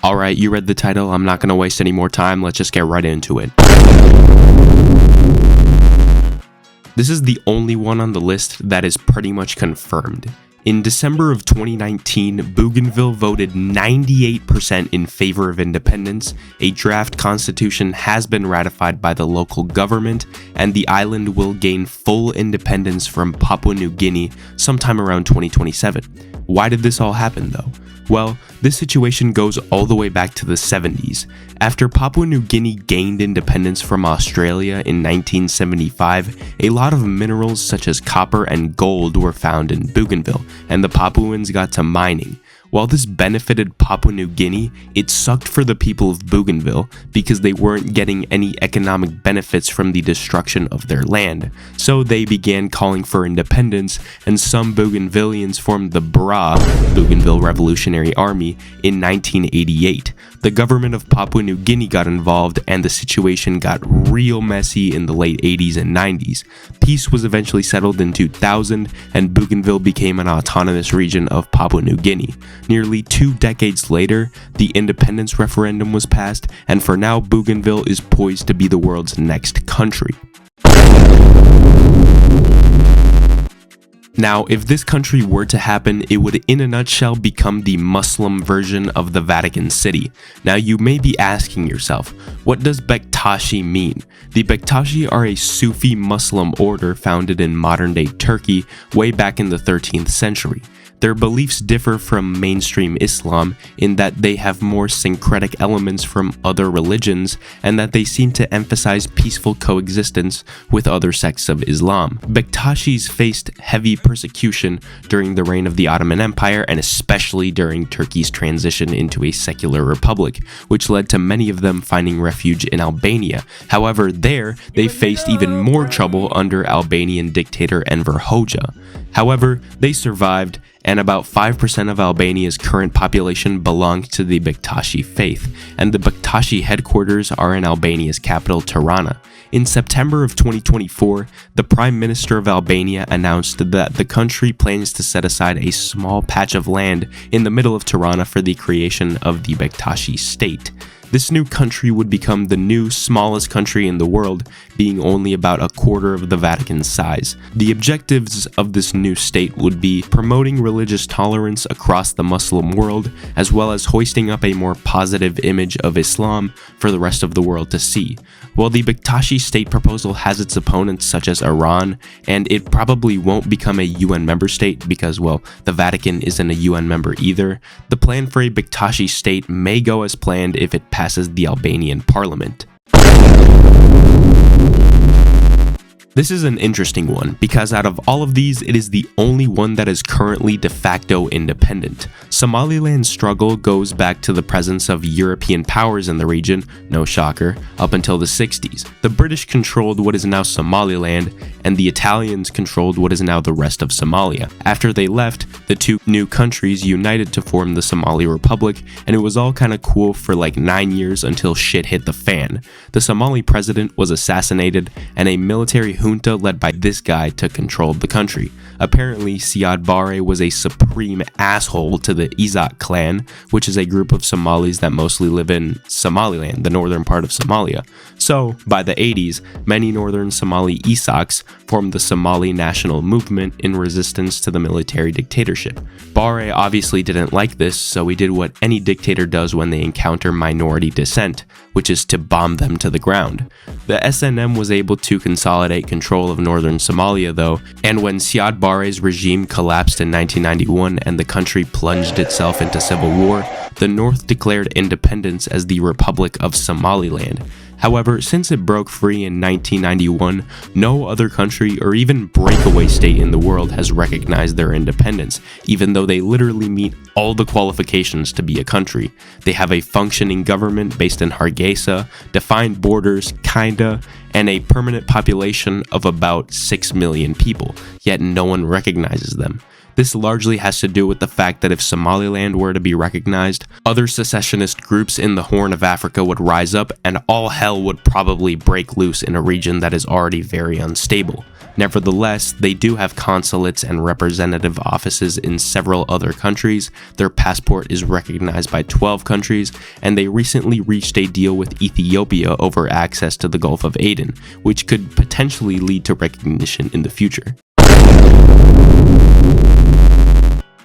Alright, you read the title, I'm not going to waste any more time, let's just get right into it. This is the only one on the list that is pretty much confirmed. In December of 2019, Bougainville voted 98% in favor of independence, a draft constitution has been ratified by the local government, and the island will gain full independence from Papua New Guinea sometime around 2027. Why did this all happen though? Well, this situation goes all the way back to the 70s. After Papua New Guinea gained independence from Australia in 1975, a lot of minerals such as copper and gold were found in Bougainville, and the Papuans got to mining. While this benefited Papua New Guinea, it sucked for the people of Bougainville because they weren't getting any economic benefits from the destruction of their land. So they began calling for independence, and some Bougainvillians formed the BRA, Bougainville Revolutionary Army, in 1988. The government of Papua New Guinea got involved, and the situation got real messy in the late 80s and 90s. Peace was eventually settled in 2000, and Bougainville became an autonomous region of Papua New Guinea. Nearly 2 decades later, the independence referendum was passed, and for now, Bougainville is poised to be the world's next country. Now, if this country were to happen, it would in a nutshell become the Muslim version of the Vatican City. Now, you may be asking yourself, what does Bektashi mean? The Bektashi are a Sufi Muslim order founded in modern-day Turkey way back in the 13th century. Their beliefs differ from mainstream Islam in that they have more syncretic elements from other religions and that they seem to emphasize peaceful coexistence with other sects of Islam. Bektashis faced heavy persecution during the reign of the Ottoman Empire and especially during Turkey's transition into a secular republic, which led to many of them finding refuge in Albania. However, there, they faced even more trouble under Albanian dictator Enver Hoxha. However, they survived, and about 5% of Albania's current population belong to the Bektashi faith, and the Bektashi headquarters are in Albania's capital, Tirana. In September of 2024, the Prime Minister of Albania announced that the country plans to set aside a small patch of land in the middle of Tirana for the creation of the Bektashi state. This new country would become the new smallest country in the world, being only about a quarter of the Vatican's size. The objectives of this new state would be promoting religious tolerance across the Muslim world, as well as hoisting up a more positive image of Islam for the rest of the world to see. While the Bektashi state proposal has its opponents such as Iran, and it probably won't become a UN member state because, well, the Vatican isn't a UN member either, the plan for a Bektashi state may go as planned if it passes the Albanian parliament. This is an interesting one, because out of all of these, it is the only one that is currently de facto independent. Somaliland's struggle goes back to the presence of European powers in the region, no shocker, up until the 60s. The British controlled what is now Somaliland, and the Italians controlled what is now the rest of Somalia. After they left, the two new countries united to form the Somali Republic, and it was all kinda cool for like 9 years until shit hit the fan. The Somali president was assassinated, and a military junta led by this guy took control of the country. Apparently, Siad Barre was a supreme asshole to the Isaaq clan, which is a group of Somalis that mostly live in Somaliland, the northern part of Somalia. So, by the 80s, many northern Somali Isaaqs formed the Somali National Movement in resistance to the military dictatorship. Barre obviously didn't like this, so he did what any dictator does when they encounter minority dissent, which is to bomb them to the ground. The SNM was able to consolidate control of northern Somalia though, and when Siad Barre's regime collapsed in 1991 and the country plunged itself into civil war, the North declared independence as the Republic of Somaliland. However, since it broke free in 1991, no other country or even breakaway state in the world has recognized their independence, even though they literally meet all the qualifications to be a country. They have a functioning government based in Hargeisa, defined borders, kinda, and a permanent population of about 6 million people, yet no one recognizes them. This largely has to do with the fact that if Somaliland were to be recognized, other secessionist groups in the Horn of Africa would rise up and all hell would probably break loose in a region that is already very unstable. Nevertheless, they do have consulates and representative offices in several other countries, their passport is recognized by 12 countries, and they recently reached a deal with Ethiopia over access to the Gulf of Aden, which could potentially lead to recognition in the future.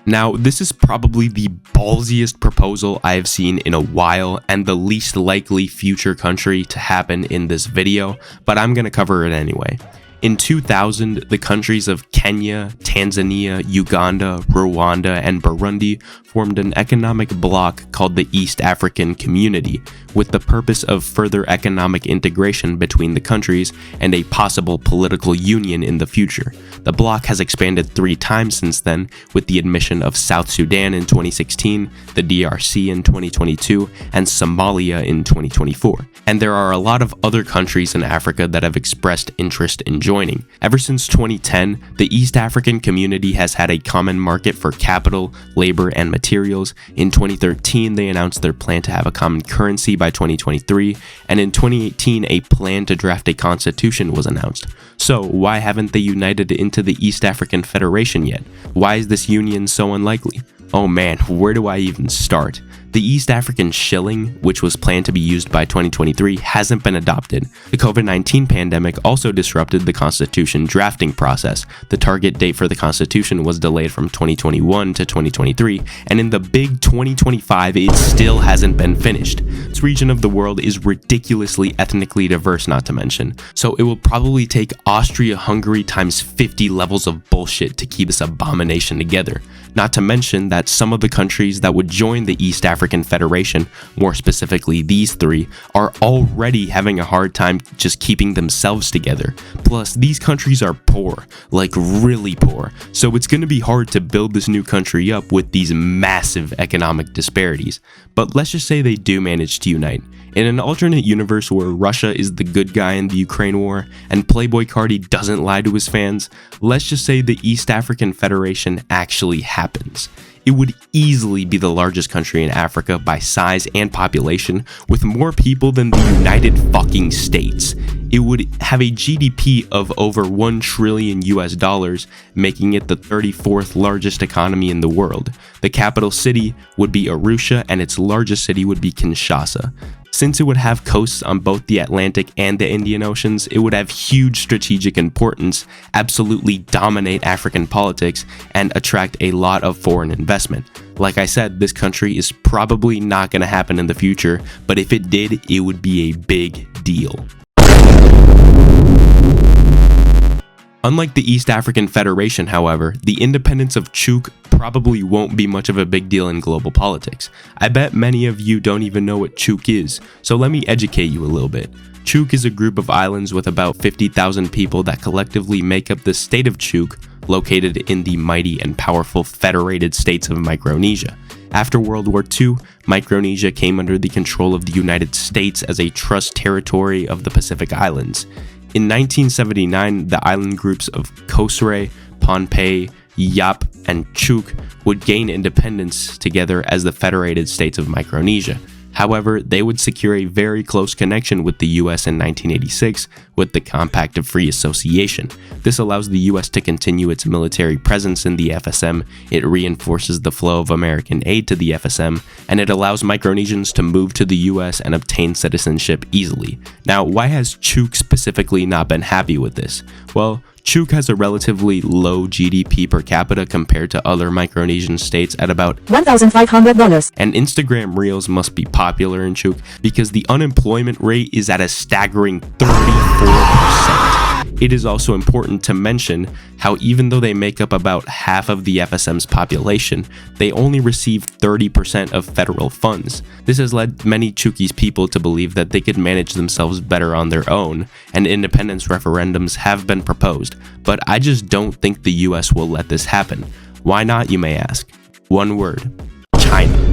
Now, this is probably the ballsiest proposal I have seen in a while and the least likely future country to happen in this video, but I'm going to cover it anyway. In 2000, the countries of Kenya, Tanzania, Uganda, Rwanda, and Burundi formed an economic bloc called the East African Community, with the purpose of further economic integration between the countries and a possible political union in the future. The bloc has expanded 3 times since then, with the admission of South Sudan in 2016, the DRC in 2022, and Somalia in 2024. And there are a lot of other countries in Africa that have expressed interest in joining. Ever since 2010, the East African Community has had a common market for capital, labor, and materials. In 2013, they announced their plan to have a common currency by 2023, and in 2018, a plan to draft a constitution was announced. So, why haven't they united into the East African Federation yet? Why is this union so unlikely? Oh man, where do I even start? The East African shilling, which was planned to be used by 2023, hasn't been adopted. The COVID-19 pandemic also disrupted the constitution drafting process. The target date for the constitution was delayed from 2021 to 2023, and in the big 2025, it still hasn't been finished. This region of the world is ridiculously ethnically diverse, not to mention, so it will probably take Austria-Hungary times 50 levels of bullshit to keep this abomination together. Not to mention that some of the countries that would join the East African Federation, more specifically these 3, are already having a hard time just keeping themselves together. Plus, these countries are poor, like really poor, so it's going to be hard to build this new country up with these massive economic disparities. But let's just say they do manage to unite. In an alternate universe where Russia is the good guy in the Ukraine war and Playboy Cardi doesn't lie to his fans, let's just say the East African Federation actually happens. It would easily be the largest country in Africa by size and population, with more people than the United fucking States. It would have a GDP of over $1 trillion US, making it the 34th largest economy in the world. The capital city would be Arusha and its largest city would be Kinshasa. Since it would have coasts on both the Atlantic and the Indian Oceans, it would have huge strategic importance, absolutely dominate African politics, and attract a lot of foreign investment. Like I said, this country is probably not going to happen in the future, but if it did, it would be a big deal. Unlike the East African Federation, however, the independence of Chuuk probably won't be much of a big deal in global politics. I bet many of you don't even know what Chuuk is, so let me educate you a little bit. Chuuk is a group of islands with about 50,000 people that collectively make up the state of Chuuk, located in the mighty and powerful federated states of Micronesia. After World War II, Micronesia came under the control of the United States as a trust territory of the Pacific Islands. In 1979, the island groups of Kosrae, Pohnpei, Yap, and Chuuk would gain independence together as the Federated States of Micronesia. However, they would secure a very close connection with the US in 1986 with the Compact of Free Association. This allows the US to continue its military presence in the FSM, it reinforces the flow of American aid to the FSM, and it allows Micronesians to move to the US and obtain citizenship easily. Now, why has Chuuk specifically not been happy with this? Well, Chuuk has a relatively low GDP per capita compared to other Micronesian states at about $1,500. And Instagram Reels must be popular in Chuuk because the unemployment rate is at a staggering 34%. It is also important to mention how even though they make up about half of the FSM's population, they only receive 30% of federal funds. This has led many Chuukese people to believe that they could manage themselves better on their own, and independence referendums have been proposed, but I just don't think the US will let this happen. Why not, you may ask? One word: China.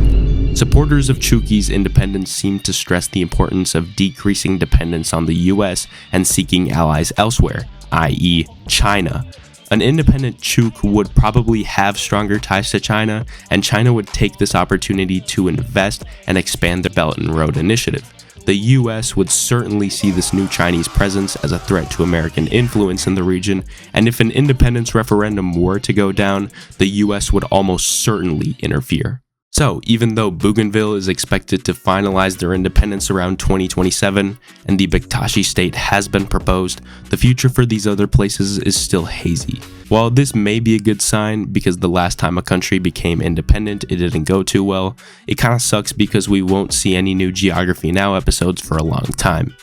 Supporters of Chuukese independence seem to stress the importance of decreasing dependence on the US and seeking allies elsewhere, i.e. China. An independent Chuuk would probably have stronger ties to China, and China would take this opportunity to invest and expand the Belt and Road Initiative. The US would certainly see this new Chinese presence as a threat to American influence in the region, and if an independence referendum were to go down, the US would almost certainly interfere. So, even though Bougainville is expected to finalize their independence around 2027, and the Bektashi state has been proposed, the future for these other places is still hazy. While this may be a good sign because the last time a country became independent it didn't go too well, it kinda sucks because we won't see any new Geography Now episodes for a long time.